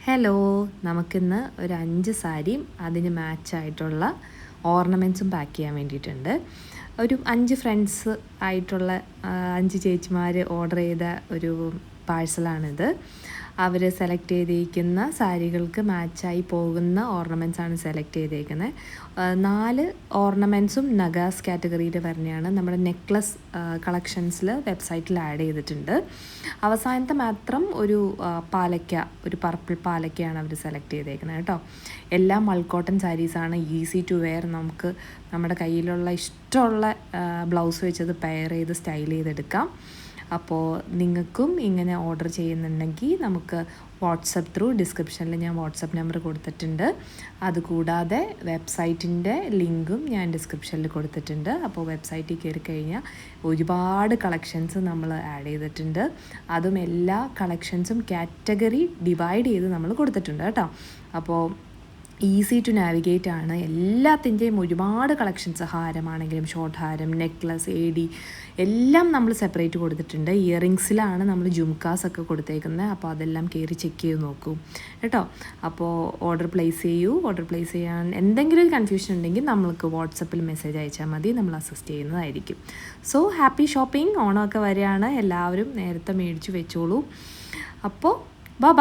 Hello, നമുക്കിന്ന് ഒരു 5 സാരിയും അതിന് മാച്ചായിട്ടുള്ള ഓർണമെൻറ്റ്സും പാക്ക് ചെയ്യാൻ വേണ്ടിയിട്ടുണ്ട്. ഒരു 5 ഫ്രണ്ട്സ് ആയിട്ടുള്ള 5 ചേച്ചിമാർ ഓർഡർ ചെയ്ത ഒരു പാഴ്സലാണിത്. അവർ സെലക്ട് ചെയ്തിരിക്കുന്ന സാരികൾക്ക് മാച്ചായി പോകുന്ന ഓർണമെൻറ്റ്സാണ് സെലക്ട് ചെയ്തേക്കുന്നത്. 4 ഓർണമെൻറ്റ്സും നഗാസ് കാറ്റഗറിയിൽ വരുന്നതാണ്. നമ്മുടെ നെക്ലസ് കളക്ഷൻസിൽ വെബ്സൈറ്റിൽ ആഡ് ചെയ്തിട്ടുണ്ട്. അവസാനത്തെ മാത്രം ഒരു ഒരു പർപ്പിൾ പാലക്കയാണ് അവർ സെലക്ട് ചെയ്തേക്കുന്നത് കേട്ടോ. എല്ലാം മൾക്കോട്ടൺ സാരീസാണ്, ഈസി ടു വെയർ. നമുക്ക് നമ്മുടെ കയ്യിലുള്ള ഇഷ്ടമുള്ള ബ്ലൗസ് വെച്ചത് പെയർ ചെയ്ത് സ്റ്റൈൽ ചെയ്തെടുക്കാം. അപ്പോൾ നിങ്ങൾക്കും ഇങ്ങനെ ഓർഡർ ചെയ്യുന്നുണ്ടെങ്കിൽ നമുക്ക് വാട്സപ്പ് ത്രൂ ഡിസ്ക്രിപ്ഷനിൽ ഞാൻ വാട്സപ്പ് നമ്പർ കൊടുത്തിട്ടുണ്ട്. അതുകൂടാതെ വെബ്സൈറ്റിൻ്റെ ലിങ്കും ഞാൻ ഡിസ്ക്രിപ്ഷനിൽ കൊടുത്തിട്ടുണ്ട്. അപ്പോൾ വെബ്സൈറ്റിൽ കയറി കഴിഞ്ഞാൽ ഒരുപാട് കളക്ഷൻസ് നമ്മൾ ആഡ് ചെയ്തിട്ടുണ്ട്. അതും എല്ലാ കളക്ഷൻസും കാറ്റഗറി ഡിവൈഡ് ചെയ്ത് നമ്മൾ കൊടുത്തിട്ടുണ്ട് കേട്ടോ. അപ്പോൾ ഈസി ടു നാവിഗേറ്റ് ആണ്. എല്ലാത്തിൻ്റെയും ഒരുപാട് കളക്ഷൻസ്, ഹാരമാണെങ്കിലും ഷോർട്ട് ഹാരം, നെക്ലസ്, ഏഡി എല്ലാം നമ്മൾ സെപ്പറേറ്റ് കൊടുത്തിട്ടുണ്ട്. ഇയറിങ്സിലാണ് നമ്മൾ ജുംക്കാസൊക്കെ കൊടുത്തേക്കുന്നത്. അപ്പോൾ അതെല്ലാം കയറി ചെക്ക് ചെയ്ത് നോക്കൂ കേട്ടോ. അപ്പോൾ ഓർഡർ പ്ലേസ് ചെയ്യൂ. ഓർഡർ പ്ലേസ് ചെയ്യാൻ എന്തെങ്കിലും കൺഫ്യൂഷൻ ഉണ്ടെങ്കിൽ നമ്മൾക്ക് വാട്സപ്പിൽ മെസ്സേജ് അയച്ചാൽ മതി, നമ്മൾ അസിസ്റ്റ് ചെയ്യുന്നതായിരിക്കും. So happy shopping. ഓണമൊക്കെ വരികയാണ്, എല്ലാവരും നേരത്തെ മേടിച്ച് വെച്ചോളൂ. അപ്പോൾ